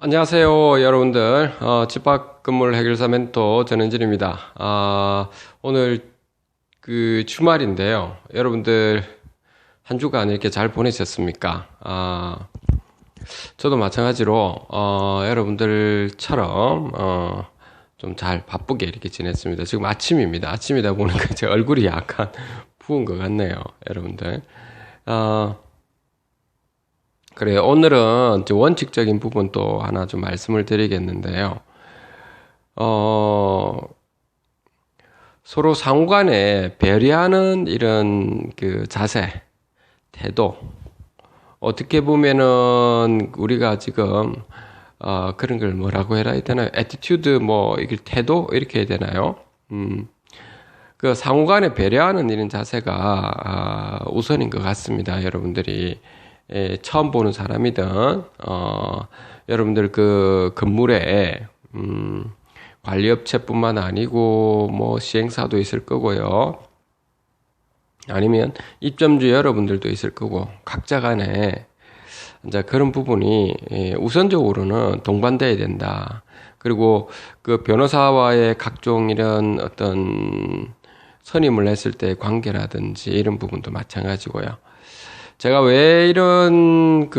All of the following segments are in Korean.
안녕하세요, 여러분들. 집합 건물 해결사 멘토 전현진입니다. 오늘 주말인데요. 여러분들 한 주간 이렇게 잘 보내셨습니까? 저도 마찬가지로 여러분들처럼 좀 잘 바쁘게 이렇게 지냈습니다. 지금 아침입니다. 아침이다 보니까 제 얼굴이 약간 부은 것 같네요, 여러분들. 그래요. 오늘은 이제 원칙적인 부분 또 하나 좀 말씀을 드리겠는데요. 어, 서로 상호간에 배려하는 이런 자세, 태도. 어떻게 보면은 우리가 지금, 그런 걸 뭐라고 해야 되나요? 애티튜드, 이게 태도? 이렇게 해야 되나요? 그 상호간에 배려하는 이런 자세가, 우선인 것 같습니다. 여러분들이. 처음 보는 사람이든 여러분들 그 건물에 관리업체뿐만 아니고 시행사도 있을 거고요. 아니면 입점주 여러분들도 있을 거고 각자 간에 이제 그런 부분이 우선적으로는 동반돼야 된다. 그리고 그 변호사와의 각종 이런 어떤 선임을 했을 때 관계라든지 이런 부분도 마찬가지고요. 제가 왜 이런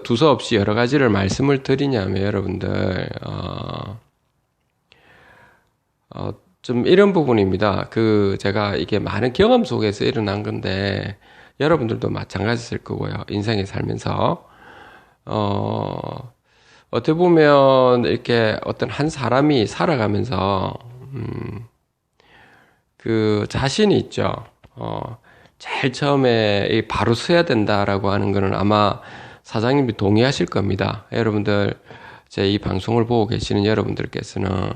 두서없이 여러 가지를 말씀을 드리냐면 여러분들 좀 이런 부분입니다. 제가 이게 많은 경험 속에서 일어난 건데 여러분들도 마찬가지일 거고요. 인생에 살면서 어떻게 보면 이렇게 어떤 한 사람이 살아가면서 그 자신이 있죠. 제일 처음에 바로 서야 된다라고 하는 거는 아마 사장님이 동의하실 겁니다. 여러분들, 제 이 방송을 보고 계시는 여러분들께서는.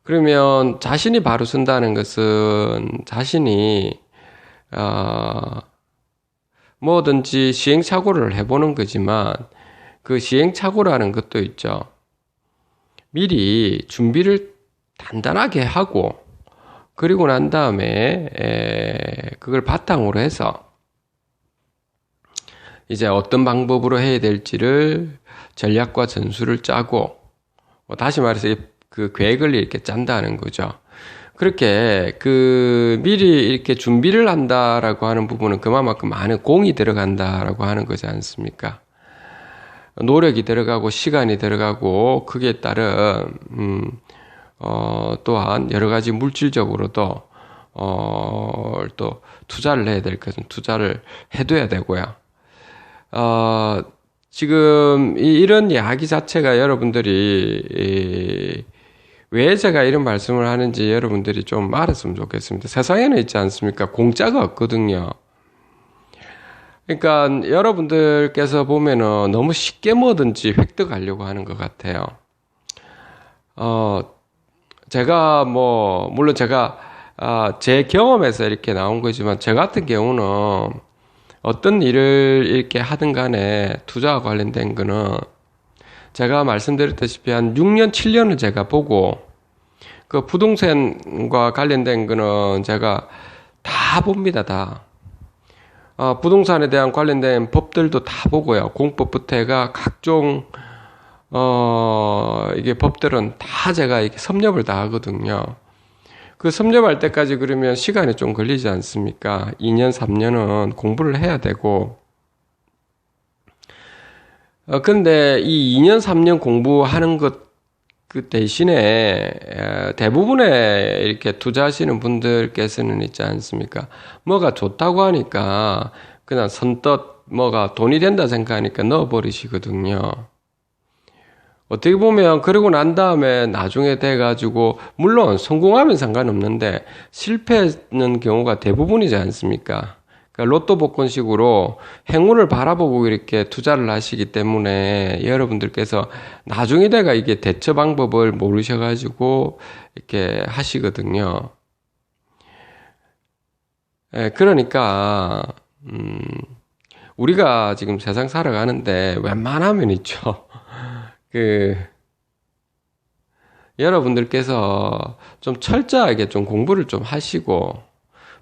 그러면 자신이 바로 선다는 것은 자신이, 뭐든지 시행착오를 해보는 거지만 그 시행착오라는 것도 있죠. 미리 준비를 단단하게 하고 그리고 난 다음에 그걸 바탕으로 해서 이제 어떤 방법으로 해야 될지를 전략과 전술을 짜고 다시 말해서 그 계획을 이렇게 짠다는 거죠. 그렇게 미리 이렇게 준비를 한다라고 하는 부분은 그만큼 많은 공이 들어간다라고 하는 거지 않습니까? 노력이 들어가고 시간이 들어가고 그에 따른 또한 여러 가지 물질적으로도 또 투자를 해야 될 것은 투자를 해둬야 되고요. 지금 이런 이야기 자체가 여러분들이 왜 제가 이런 말씀을 하는지 여러분들이 좀 알았으면 좋겠습니다. 세상에는 있지 않습니까? 공짜가 없거든요. 그러니까 여러분들께서 보면은 너무 쉽게 뭐든지 획득하려고 하는 것 같아요. 제가 물론 제가 제 경험에서 이렇게 나온 거지만 저 같은 경우는 어떤 일을 이렇게 하든 간에 투자와 관련된 거는 제가 말씀드렸다시피 한 6년, 7년을 제가 보고 그 부동산과 관련된 거는 제가 다 봅니다, 다. 부동산에 대한 관련된 법들도 다 보고요. 공법부터 해가 각종 이게 법들은 다 제가 이렇게 섭렵을 다 하거든요. 그 섭렵할 때까지 그러면 시간이 좀 걸리지 않습니까? 2년, 3년은 공부를 해야 되고. 근데 이 2년, 3년 공부하는 것 그 대신에 대부분의 이렇게 투자하시는 분들께서는 있지 않습니까? 뭐가 좋다고 하니까 그냥 선뜻 뭐가 돈이 된다 생각하니까 넣어버리시거든요. 어떻게 보면 그러고 난 다음에 나중에 돼가지고 물론 성공하면 상관없는데 실패하는 경우가 대부분이지 않습니까? 그러니까 로또 복권식으로 행운을 바라보고 이렇게 투자를 하시기 때문에 여러분들께서 나중에 돼가 이게 대처 방법을 모르셔가지고 이렇게 하시거든요. 그러니까 우리가 지금 세상 살아가는데 웬만하면 있죠. 여러분들께서 좀 철저하게 좀 공부를 좀 하시고,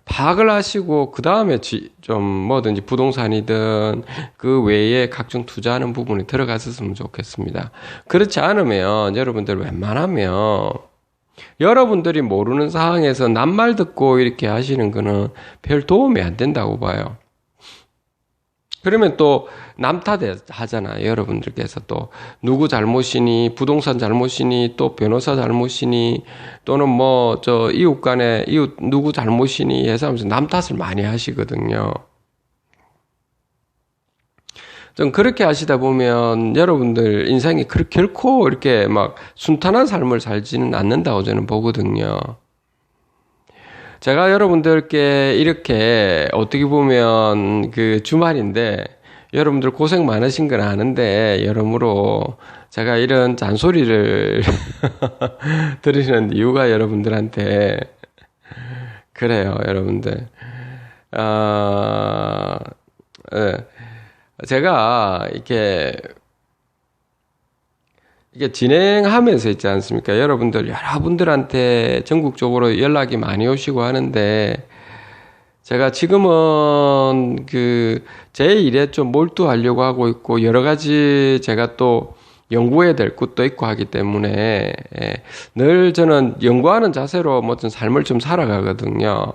파악을 하시고 그 다음에 좀 뭐든지 부동산이든 그 외에 각종 투자하는 부분에 들어갔었으면 좋겠습니다. 그렇지 않으면 여러분들 웬만하면 여러분들이 모르는 상황에서 남말 듣고 이렇게 하시는 거는 별 도움이 안 된다고 봐요. 그러면 또 남 탓하잖아요. 여러분들께서 또 누구 잘못이니, 부동산 잘못이니, 또 변호사 잘못이니, 또는 뭐 저 이웃 간에 이웃 누구 잘못이니 해서 하면서 남 탓을 많이 하시거든요. 좀 그렇게 하시다 보면 여러분들 인생이 결코 이렇게 막 순탄한 삶을 살지는 않는다고 저는 보거든요. 제가 여러분들께 이렇게 어떻게 보면 그 주말인데 여러분들 고생 많으신 건 아는데 여러모로 제가 이런 잔소리를 들으시는 이유가 여러분들한테 그래요, 여러분들. 네. 제가 이게 진행하면서 있지 않습니까? 여러분들한테 전국적으로 연락이 많이 오시고 하는데, 제가 지금은 제 일에 좀 몰두하려고 하고 있고, 여러 가지 제가 또 연구해야 될 것도 있고 하기 때문에, 늘 저는 연구하는 자세로 뭐든 삶을 좀 살아가거든요.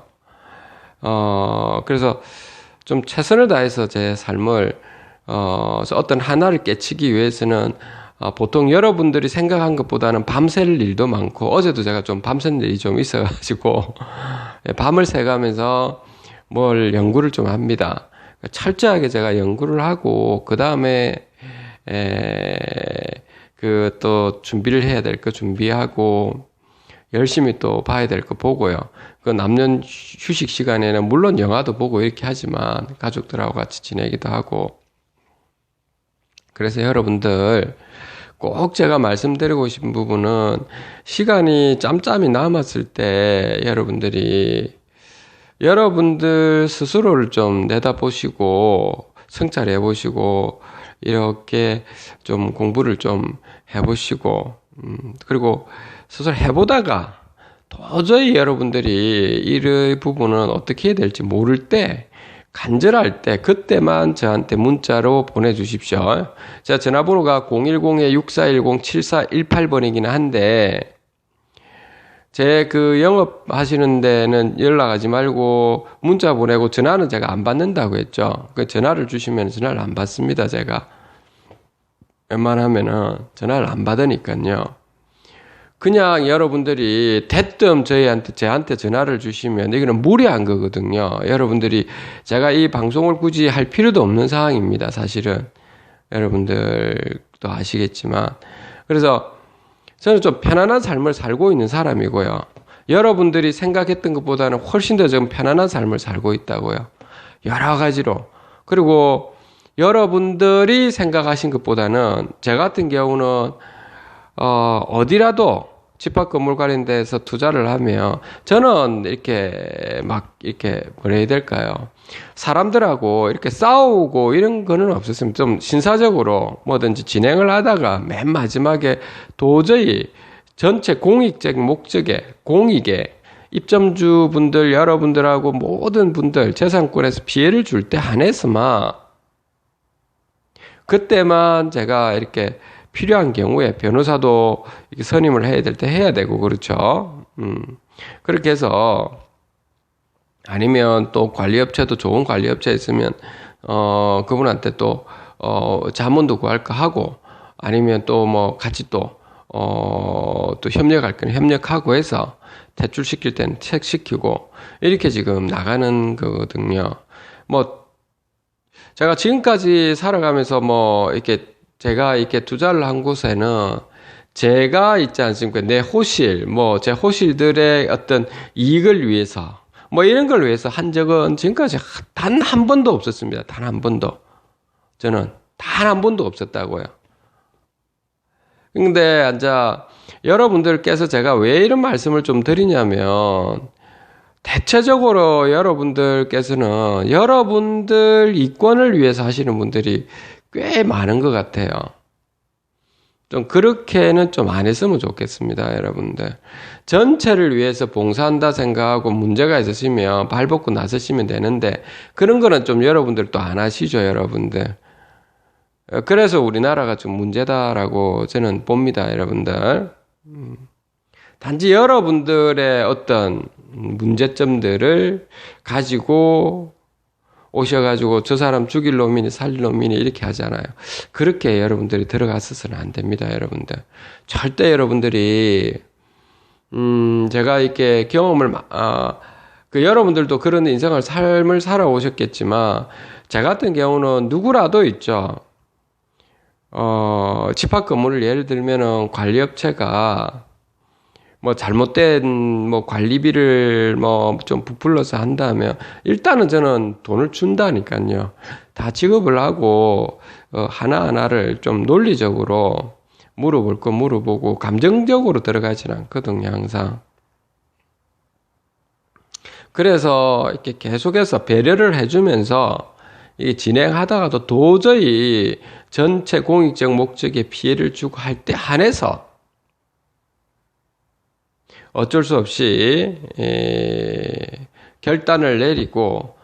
그래서 좀 최선을 다해서 제 삶을, 어떤 하나를 깨치기 위해서는 보통 여러분들이 생각한 것보다는 밤샐 일도 많고, 어제도 제가 좀 밤샌 일이 좀 있어가지고, 밤을 새가면서 뭘 연구를 좀 합니다. 철저하게 제가 연구를 하고, 그 다음에, 또 준비를 해야 될 거 준비하고, 열심히 또 봐야 될 거 보고요. 그 남는 휴식 시간에는 물론 영화도 보고 이렇게 하지만, 가족들하고 같이 지내기도 하고, 그래서 여러분들, 꼭 제가 말씀드리고 싶은 부분은 시간이 짬짬이 남았을 때 여러분들 스스로를 좀 내다보시고 성찰해 보시고 이렇게 좀 공부를 좀 해보시고 그리고 스스로 해보다가 도저히 여러분들이 이 부분은 어떻게 해야 될지 모를 때 간절할 때 그때만 저한테 문자로 보내주십시오. 제 전화번호가 010-6410-7418번이긴 한데 제 영업하시는 데는 연락하지 말고 문자 보내고 전화는 제가 안 받는다고 했죠. 그 전화를 주시면 전화를 안 받습니다. 제가 웬만하면은 전화를 안 받으니까요. 그냥 여러분들이 대뜸 저한테 전화를 주시면 이거는 무리한 거거든요. 여러분들이 제가 이 방송을 굳이 할 필요도 없는 상황입니다. 사실은 여러분들도 아시겠지만 그래서 저는 좀 편안한 삶을 살고 있는 사람이고요. 여러분들이 생각했던 것보다는 훨씬 더 좀 편안한 삶을 살고 있다고요. 여러 가지로. 그리고 여러분들이 생각하신 것보다는 저 같은 경우는 어디라도 집합 건물 관련돼서 투자를 하면 저는 이렇게 뭐라 해야 될까요? 사람들하고 이렇게 싸우고 이런 거는 없었으면 좀 신사적으로 뭐든지 진행을 하다가 맨 마지막에 도저히 전체 공익적 목적에 공익에 입점주분들 여러분들하고 모든 분들 재산권에서 피해를 줄 때 한해서만 그때만 제가 이렇게 필요한 경우에 변호사도 선임을 해야 될 때 해야 되고 그렇죠. 그렇게 해서 아니면 또 관리업체도 좋은 관리업체 있으면 그분한테 또 자문도 구할 거 하고 아니면 또 뭐 같이 또 협력할 거는 협력하고 해서 대출시킬 때는 책시키고 이렇게 지금 나가는 거거든요. 뭐 제가 지금까지 살아가면서 뭐 제가 이렇게 투자를 한 곳에는 제가 있지 않습니까? 내 호실, 제 호실들의 어떤 이익을 위해서, 이런 걸 위해서 한 적은 지금까지 단 한 번도 없었습니다. 단 한 번도. 저는 단 한 번도 없었다고요. 근데, 여러분들께서 제가 왜 이런 말씀을 좀 드리냐면, 대체적으로 여러분들께서는 여러분들 이권을 위해서 하시는 분들이 꽤 많은 것 같아요. 좀 그렇게는 좀 안 했으면 좋겠습니다, 여러분들. 전체를 위해서 봉사한다 생각하고 문제가 있으시면 발벗고 나서시면 되는데 그런 거는 좀 여러분들 또 안 하시죠, 여러분들. 그래서 우리나라가 좀 문제다라고 저는 봅니다, 여러분들. 단지 여러분들의 어떤 문제점들을 가지고 오셔가지고 저 사람 죽일 놈이니 살릴 놈이니 이렇게 하잖아요. 그렇게 여러분들이 들어갔어서는 안 됩니다, 여러분들. 절대 여러분들이 제가 이렇게 경험을 여러분들도 그런 인생을 삶을 살아오셨겠지만 제 같은 경우는 누구라도 있죠. 집합 건물을 예를 들면은 관리업체가 뭐 잘못된 뭐 관리비를 뭐 좀 부풀러서 한다면 일단은 저는 돈을 준다니까요. 다 지급을 하고 하나하나를 좀 논리적으로 물어볼 거 물어보고 감정적으로 들어가지는 않거든요, 항상. 그래서 이렇게 계속해서 배려를 해주면서 이게 진행하다가도 도저히 전체 공익적 목적에 피해를 주고 할 때 한해서 어쩔 수 없이 결단을 내리고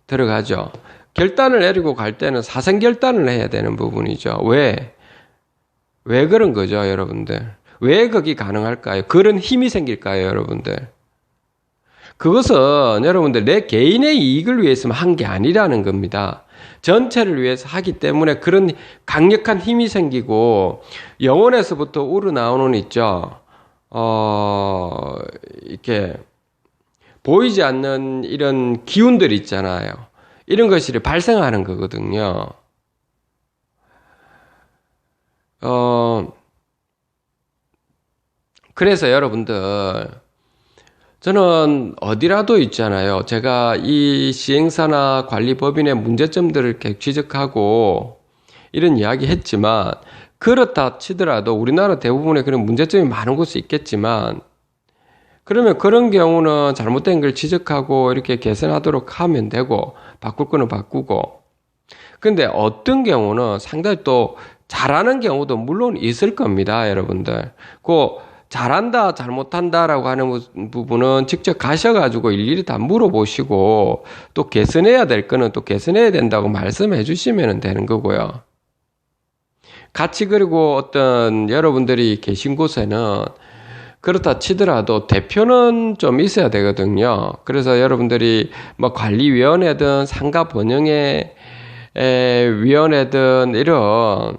들어가죠. 결단을 내리고 갈 때는 사생결단을 해야 되는 부분이죠. 왜 그런 거죠, 여러분들? 왜 그게 가능할까요? 그런 힘이 생길까요, 여러분들? 그것은 여러분들 내 개인의 이익을 위해서만 한 게 아니라는 겁니다. 전체를 위해서 하기 때문에 그런 강력한 힘이 생기고 영혼에서부터 우러나오는 있죠. 이렇게 보이지 않는 이런 기운들 있잖아요. 이런 것이 발생하는 거거든요. 그래서 여러분들, 저는 어디라도 있잖아요. 제가 이 시행사나 관리법인의 문제점들을 이렇게 지적하고 이런 이야기 했지만, 그렇다 치더라도 우리나라 대부분의 그런 문제점이 많은 곳이 있겠지만, 그러면 그런 경우는 잘못된 걸 지적하고 이렇게 개선하도록 하면 되고, 바꿀 거는 바꾸고. 근데 어떤 경우는 상당히 또 잘하는 경우도 물론 있을 겁니다, 여러분들. 잘한다, 잘못한다라고 하는 부분은 직접 가셔가지고 일일이 다 물어보시고, 또 개선해야 될 거는 또 개선해야 된다고 말씀해 주시면 되는 거고요. 같이 그리고 어떤 여러분들이 계신 곳에는 그렇다 치더라도 대표는 좀 있어야 되거든요. 그래서 여러분들이 뭐 관리위원회든 상가 번영의 위원회든 이런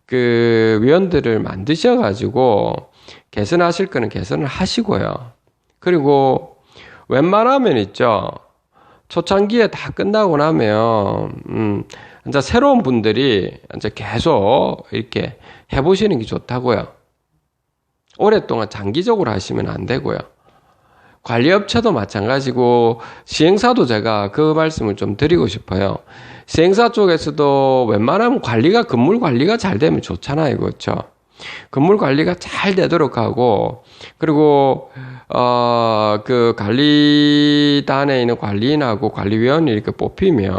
그 위원들을 만드셔가지고 개선하실 거는 개선을 하시고요. 그리고 웬만하면 있죠. 초창기에 다 끝나고 나면 이제 새로운 분들이 이제 계속 이렇게 해보시는 게 좋다고요. 오랫동안 장기적으로 하시면 안 되고요. 관리업체도 마찬가지고 시행사도 제가 그 말씀을 좀 드리고 싶어요. 시행사 쪽에서도 웬만하면 건물 관리가 잘 되면 좋잖아요. 그렇죠? 건물 관리가 잘 되도록 하고, 그리고 그 관리단에 있는 관리인하고 관리위원이 이렇게 뽑히면,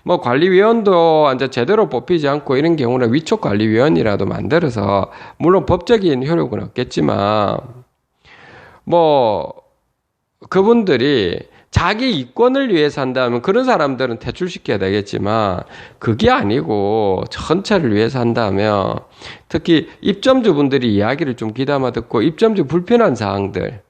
뭐 관리위원도 이제 제대로 뽑히지 않고 이런 경우는 위촉 관리위원이라도 만들어서, 물론 법적인 효력은 없겠지만, 뭐 그분들이 자기 이권을 위해서 한다면 그런 사람들은 퇴출시켜야 되겠지만, 그게 아니고 전체를 위해서 한다면, 특히 입점주분들이 이야기를 좀 귀담아 듣고 입점주 불편한 사항들을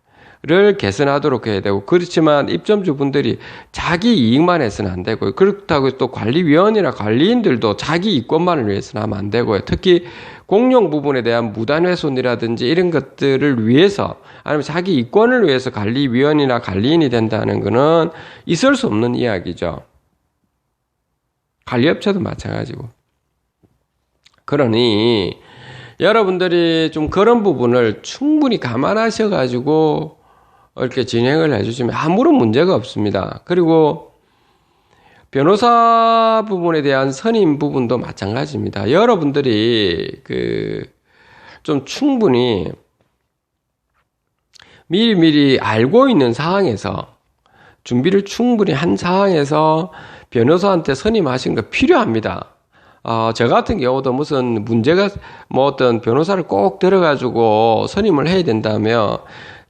개선하도록 해야 되고, 그렇지만 입점주분들이 자기 이익만 해서는 안 되고요. 그렇다고 또 관리위원이나 관리인들도 자기 이권만을 위해서는 하면 안 되고요. 특히 공용 부분에 대한 무단훼손이라든지 이런 것들을 위해서, 아니면 자기 이권을 위해서 관리위원이나 관리인이 된다는 것은 있을 수 없는 이야기죠. 관리업체도 마찬가지고. 그러니 여러분들이 좀 그런 부분을 충분히 감안하셔가지고 이렇게 진행을 해주시면 아무런 문제가 없습니다. 그리고 변호사 부분에 대한 선임 부분도 마찬가지입니다. 여러분들이 좀 충분히 미리미리 알고 있는 상황에서, 준비를 충분히 한 상황에서 변호사한테 선임하신 거 필요합니다. 저 같은 경우도 무슨 문제가 뭐 어떤 변호사를 꼭 들어가지고 선임을 해야 된다면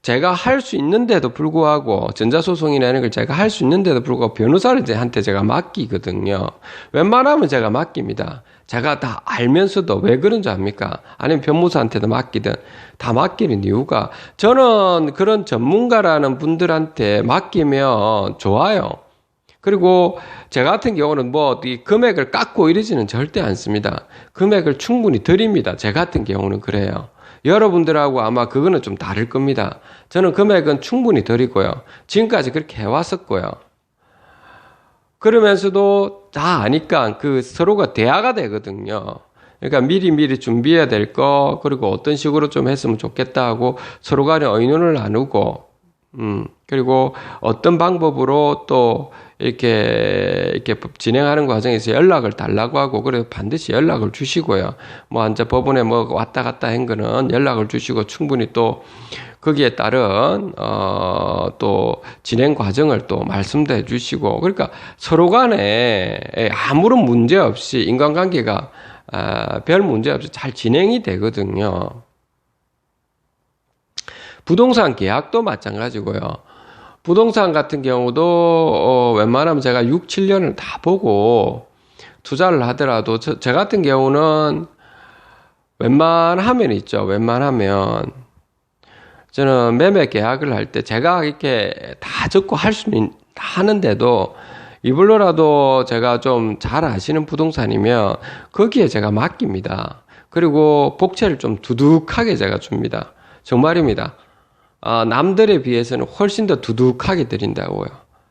제가 할 수 있는데도 불구하고 전자소송이나 이런 걸 제가 할 수 있는데도 불구하고 변호사한테 제가 맡기거든요. 웬만하면 제가 맡깁니다. 제가 다 알면서도 왜 그런 줄 압니까? 아니면 변호사한테도 맡기든 다 맡기는 이유가 저는 그런 전문가라는 분들한테 맡기면 좋아요. 그리고 제 같은 경우는 뭐 이 금액을 깎고 이러지는 절대 않습니다. 금액을 충분히 드립니다. 제 같은 경우는 그래요. 여러분들하고 아마 그거는 좀 다를 겁니다. 저는 금액은 충분히 드리고요. 지금까지 그렇게 해왔었고요. 그러면서도 다 아니까 그 서로가 대화가 되거든요. 그러니까 미리 준비해야 될 거, 그리고 어떤 식으로 좀 했으면 좋겠다 하고 서로 간에 의논을 나누고, 그리고 어떤 방법으로 또 이렇게 진행하는 과정에서 연락을 달라고 하고, 그래서 반드시 연락을 주시고요. 뭐, 이제 법원에 뭐 왔다 갔다 한 거는 연락을 주시고 충분히 또 거기에 따른, 또 진행 과정을 또 말씀도 해 주시고, 그러니까 서로 간에 아무런 문제 없이 인간관계가, 별 문제 없이 잘 진행이 되거든요. 부동산 계약도 마찬가지고요. 부동산 같은 경우도 웬만하면 제가 6, 7년을 다 보고 투자를 하더라도 저 같은 경우는 웬만하면 있죠. 웬만하면 저는 매매 계약을 할 때 제가 이렇게 다 적고 할 수는 하는데도 이불로라도 제가 좀 잘 아시는 부동산이면 거기에 제가 맡깁니다. 그리고 복채를 좀 두둑하게 제가 줍니다. 정말입니다. 남들에 비해서는 훨씬 더 두둑하게 드린다고요.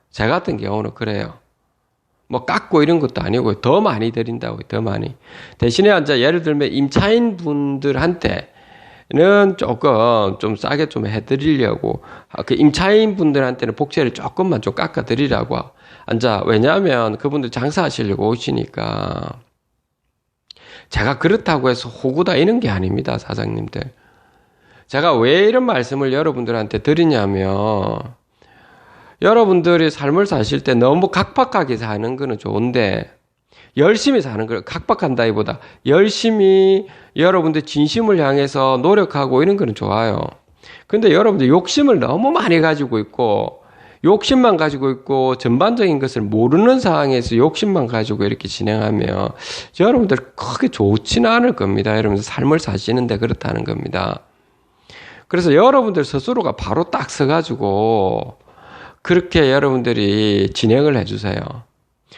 제 같은 경우는 그래요. 뭐 깎고 이런 것도 아니고요. 더 많이 드린다고요. 더 많이. 대신에 이제 예를 들면 임차인 분들한테는 조금 좀 싸게 좀 해드리려고, 그 임차인 분들한테는 복채를 조금만 좀 깎아드리라고. 이제 왜냐하면 그분들 장사하시려고 오시니까. 제가 그렇다고 해서 호구다 이런 게 아닙니다, 사장님들. 제가 왜 이런 말씀을 여러분들한테 드리냐면, 여러분들이 삶을 사실 때 너무 각박하게 사는 거는 좋은데, 열심히 사는 걸 각박한다기보다 열심히 여러분들 진심을 향해서 노력하고 이런 거는 좋아요. 근데 여러분들 욕심을 너무 많이 가지고 있고, 욕심만 가지고 있고 전반적인 것을 모르는 상황에서 욕심만 가지고 이렇게 진행하면 여러분들 크게 좋지는 않을 겁니다. 여러분들 삶을 사시는데 그렇다는 겁니다. 그래서 여러분들 스스로가 바로 딱 서가지고 그렇게 여러분들이 진행을 해주세요.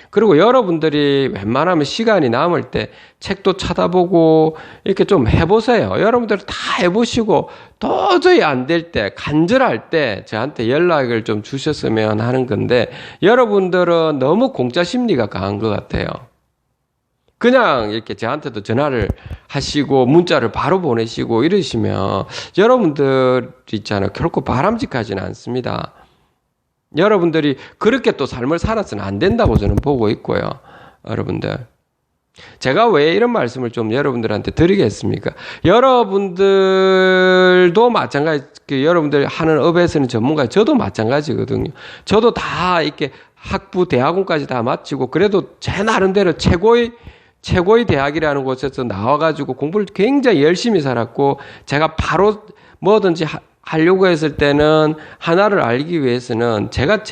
그리고 여러분들이 웬만하면 시간이 남을 때 책도 찾아보고 이렇게 좀 해보세요. 여러분들 다 해보시고 도저히 안 될 때, 간절할 때 저한테 연락을 좀 주셨으면 하는 건데, 여러분들은 너무 공짜 심리가 강한 것 같아요. 그냥 이렇게 저한테도 전화를 하시고 문자를 바로 보내시고 이러시면 여러분들 있잖아요. 결코 바람직하지는 않습니다. 여러분들이 그렇게 또 삶을 살아서는 안 된다고 저는 보고 있고요. 여러분들. 제가 왜 이런 말씀을 좀 여러분들한테 드리겠습니까? 여러분들도 마찬가지, 여러분들 하는 업에서는 전문가, 저도 마찬가지거든요. 저도 다 이렇게 학부, 대학원까지 다 마치고, 그래도 제 나름대로 최고의 대학이라는 곳에서 나와가지고 공부를 굉장히 열심히 살았고, 제가 바로 뭐든지 하려고 했을 때는 하나를 알기 위해서는 제가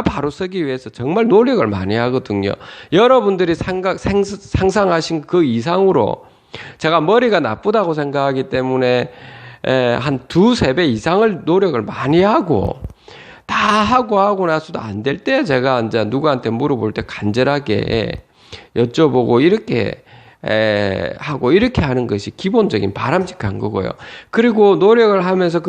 바로 서기 위해서 정말 노력을 많이 하거든요. 여러분들이 상상하신 그 이상으로 제가 머리가 나쁘다고 생각하기 때문에 한 2-3배 이상을 노력을 많이 하고 다 하고 나서도 안 될 때 제가 이제 누구한테 물어볼 때 간절하게 여쭤보고 이렇게 하고 이렇게 하는 것이 기본적인 바람직한 거고요. 그리고 노력을 하면서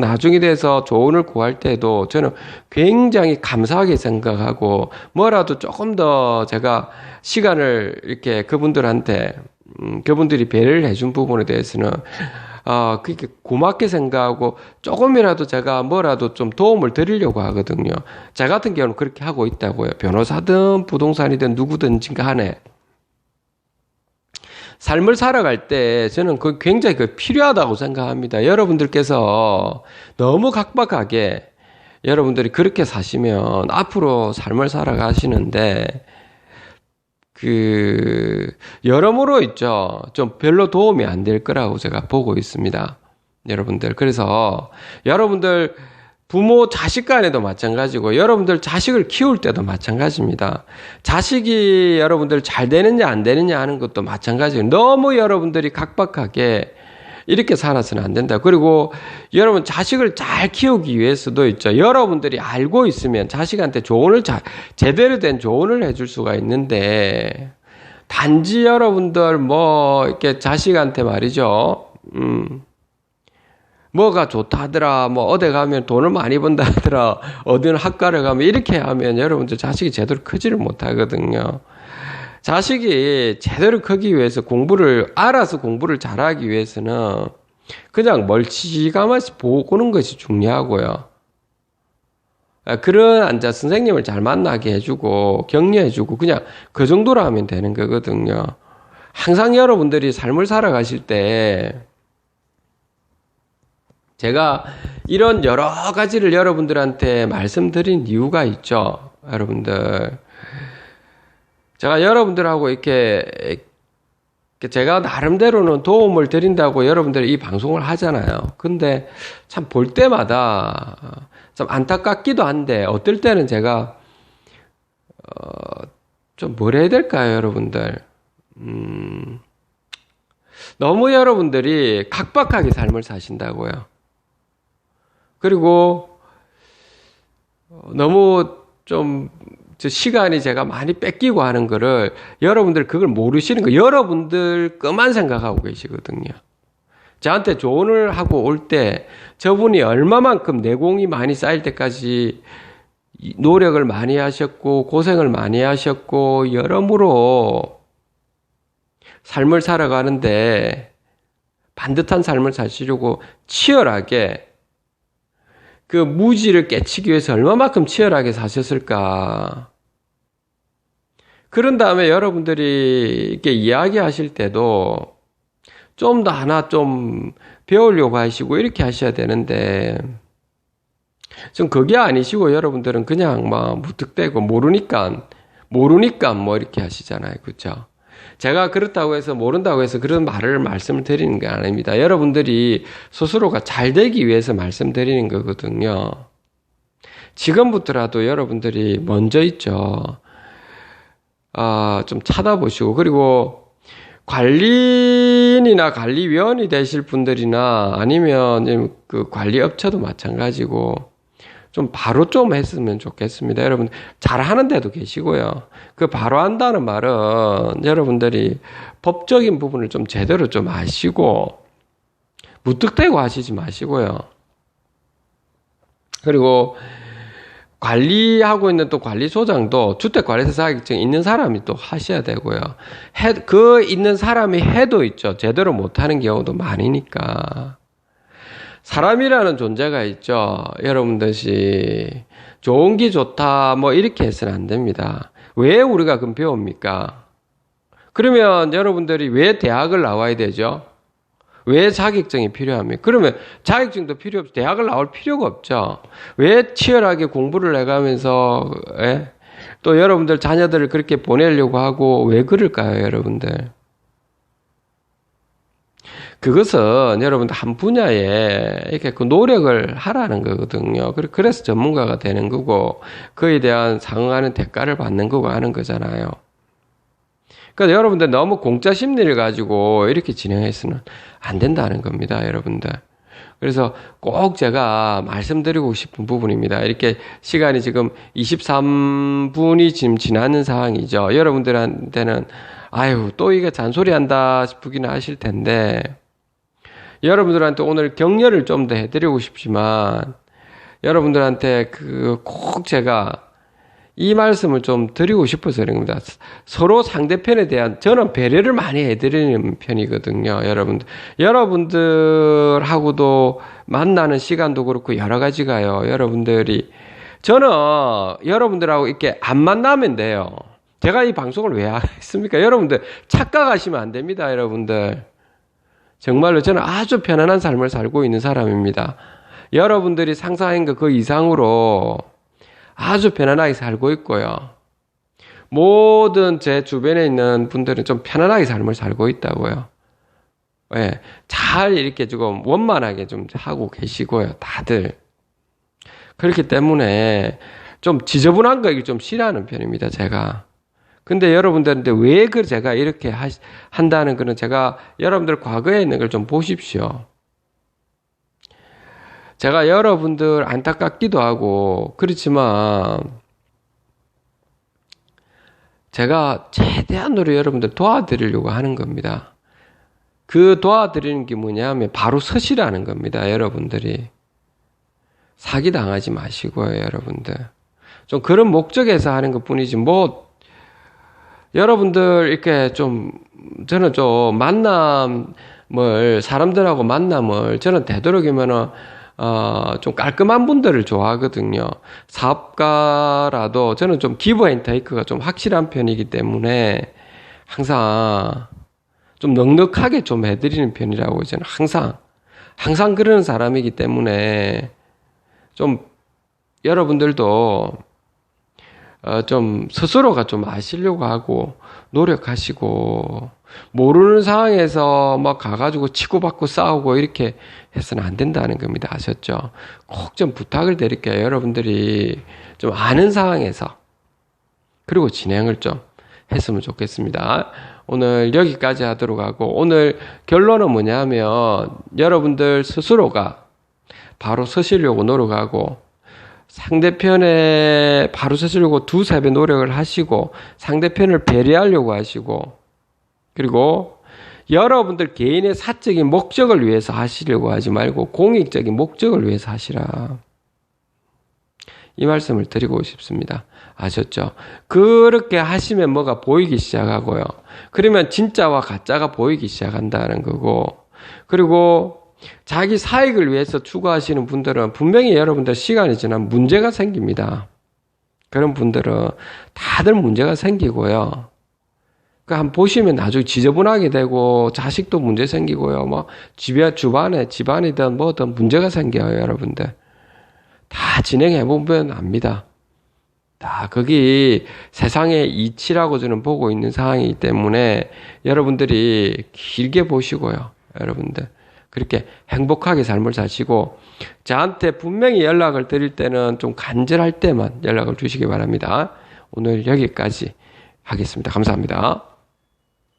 나중에 돼서 조언을 구할 때도 저는 굉장히 감사하게 생각하고 뭐라도 조금 더 제가 시간을 이렇게 그분들이 배려를 해준 부분에 대해서는 그렇게 고맙게 생각하고 조금이라도 제가 뭐라도 좀 도움을 드리려고 하거든요. 저 같은 경우는 그렇게 하고 있다고요. 변호사든 부동산이든 누구든지 간에. 삶을 살아갈 때 저는 그 굉장히 필요하다고 생각합니다. 여러분들께서 너무 각박하게 여러분들이 그렇게 사시면 앞으로 삶을 살아가시는데 여러모로 있죠. 좀 별로 도움이 안 될 거라고 제가 보고 있습니다. 여러분들. 그래서 여러분들 부모 자식 간에도 마찬가지고 여러분들 자식을 키울 때도 마찬가지입니다. 자식이 여러분들 잘 되느냐 안 되느냐 하는 것도 마찬가지예요. 너무 여러분들이 각박하게 이렇게 살아서는 안 된다. 그리고 여러분 자식을 잘 키우기 위해서도 있죠. 여러분들이 알고 있으면 자식한테 조언을 제대로 된 조언을 해줄 수가 있는데 단지 여러분들 이렇게 자식한테 말이죠. 뭐가 좋다 하더라, 어디 가면 돈을 많이 번다 하더라, 어느 학과를 가면 이렇게 하면 여러분들 자식이 제대로 크지를 못하거든요. 자식이 제대로 크기 위해서 알아서 공부를 잘하기 위해서는 그냥 멀찌감치 보고는 것이 중요하고요. 그런 앉아 선생님을 잘 만나게 해주고, 격려해주고, 그냥 그 정도로 하면 되는 거거든요. 항상 여러분들이 삶을 살아가실 때, 제가 이런 여러 가지를 여러분들한테 말씀드린 이유가 있죠. 여러분들. 제가 여러분들하고 이렇게 제가 나름대로는 도움을 드린다고 여러분들이 이 방송을 하잖아요. 근데 참 볼 때마다 참 안타깝기도 한데 어떨 때는 제가 좀 뭐라 해야 될까요, 여러분들? 너무 여러분들이 각박하게 삶을 사신다고요. 그리고 너무 좀 시간이 제가 많이 뺏기고 하는 거를 여러분들 그걸 모르시는 거 여러분들 것만 생각하고 계시거든요. 저한테 조언을 하고 올 때 저분이 얼마만큼 내공이 많이 쌓일 때까지 노력을 많이 하셨고 고생을 많이 하셨고 여러모로 삶을 살아가는데 반듯한 삶을 사시려고 치열하게 그 무지를 깨치기 위해서 얼마만큼 치열하게 사셨을까. 그런 다음에 여러분들이 이렇게 이야기하실 때도 좀 더 하나 좀 배우려고 하시고 이렇게 하셔야 되는데 좀 그게 아니시고 여러분들은 그냥 무턱대고 모르니까 이렇게 하시잖아요. 그렇죠? 제가 그렇다고 해서 모른다고 해서 그런 말씀을 드리는 게 아닙니다. 여러분들이 스스로가 잘 되기 위해서 말씀드리는 거거든요. 지금부터라도 여러분들이 먼저 있죠. 좀 찾아보시고 그리고 관리인이나 관리위원이 되실 분들이나 아니면 그 관리업체도 마찬가지고 좀 바로 좀 했으면 좋겠습니다. 여러분 잘하는 데도 계시고요. 그 바로 한다는 말은 여러분들이 법적인 부분을 좀 제대로 좀 아시고 무턱대고 하시지 마시고요. 그리고 관리하고 있는 또 관리소장도 주택관리사 자격증 있는 사람이 또 하셔야 되고요. 그 있는 사람이 해도 있죠. 제대로 못하는 경우도 많으니까. 사람이라는 존재가 있죠. 여러분들이 좋은 게 좋다 이렇게 해서는 안 됩니다. 왜 우리가 그럼 배웁니까? 그러면 여러분들이 왜 대학을 나와야 되죠? 왜 자격증이 필요합니까? 그러면 자격증도 필요 없이 대학을 나올 필요가 없죠. 왜 치열하게 공부를 해가면서 또 여러분들 자녀들을 그렇게 보내려고 하고 왜 그럴까요, 여러분들? 그것은 여러분들 한 분야에 이렇게 그 노력을 하라는 거거든요. 그래서 전문가가 되는 거고, 그에 대한 상응하는 대가를 받는 거고 하는 거잖아요. 그러니까 여러분들 너무 공짜 심리를 가지고 이렇게 진행해서는 안 된다는 겁니다, 여러분들. 그래서 꼭 제가 말씀드리고 싶은 부분입니다. 이렇게 시간이 지금 23분이 지금 지나는 상황이죠. 여러분들한테는 또 이게 잔소리 한다 싶기는 하실 텐데, 여러분들한테 오늘 격려를 좀 더 해드리고 싶지만, 여러분들한테 꼭 제가 이 말씀을 좀 드리고 싶어서 그런 겁니다. 서로 상대편에 대한, 저는 배려를 많이 해드리는 편이거든요, 여러분들하고도 만나는 시간도 그렇고 여러 가지가요, 저는 여러분들하고 이렇게 안 만나면 돼요. 제가 이 방송을 왜 하겠습니까? 여러분들 착각하시면 안 됩니다, 여러분들. 정말로 저는 아주 편안한 삶을 살고 있는 사람입니다. 여러분들이 상상한 것 그 이상으로 아주 편안하게 살고 있고요. 모든 제 주변에 있는 분들은 좀 편안하게 삶을 살고 있다고요. 예, 잘 이렇게 조금 원만하게 좀 하고 계시고요, 다들. 그렇기 때문에 좀 지저분한 거 좀 싫어하는 편입니다, 제가. 근데 여러분들한테 왜 그 제가 이렇게 한다는 거는 제가 여러분들 과거에 있는 걸 좀 보십시오. 제가 여러분들 안타깝기도 하고 그렇지만 제가 최대한으로 여러분들 도와드리려고 하는 겁니다. 그 도와드리는 게 뭐냐면 바로 서시라는 겁니다. 여러분들이 사기당하지 마시고요. 여러분들 좀 그런 목적에서 하는 것 뿐이지 뭐 여러분들 이렇게 좀 저는 좀 만남을 사람들하고 만남을 저는 되도록이면은 좀 깔끔한 분들을 좋아하거든요. 사업가라도 저는 좀 기브 앤 테이크가 좀 확실한 편이기 때문에 항상 좀 넉넉하게 좀 해드리는 편이라고 저는 항상 그러는 사람이기 때문에 좀 여러분들도 좀 스스로가 좀 아시려고 하고 노력하시고 모르는 상황에서 막 가가지고 치고받고 싸우고 이렇게 해서는 안 된다는 겁니다. 아셨죠? 꼭 좀 부탁을 드릴게요. 여러분들이 좀 아는 상황에서 그리고 진행을 좀 했으면 좋겠습니다. 오늘 여기까지 하도록 하고 오늘 결론은 뭐냐면 여러분들 스스로가 바로 서시려고 노력하고 상대편에 바로 서시려고 두세 배 노력을 하시고 상대편을 배려하려고 하시고 그리고 여러분들 개인의 사적인 목적을 위해서 하시려고 하지 말고 공익적인 목적을 위해서 하시라. 이 말씀을 드리고 싶습니다. 아셨죠? 그렇게 하시면 뭐가 보이기 시작하고요. 그러면 진짜와 가짜가 보이기 시작한다는 거고 그리고 자기 사익을 위해서 추구하시는 분들은 분명히 여러분들 시간이 지나면 문제가 생깁니다. 그런 분들은 다들 문제가 생기고요. 그러니까 한번 보시면 나중에 지저분하게 되고 자식도 문제 생기고요. 뭐 집안이든 뭐든 문제가 생겨요, 여러분들. 다 진행해 보면 압니다. 다 거기 세상의 이치라고 저는 보고 있는 상황이기 때문에 여러분들이 길게 보시고요, 여러분들. 그렇게 행복하게 삶을 사시고 저한테 분명히 연락을 드릴 때는 좀 간절할 때만 연락을 주시기 바랍니다. 오늘 여기까지 하겠습니다. 감사합니다.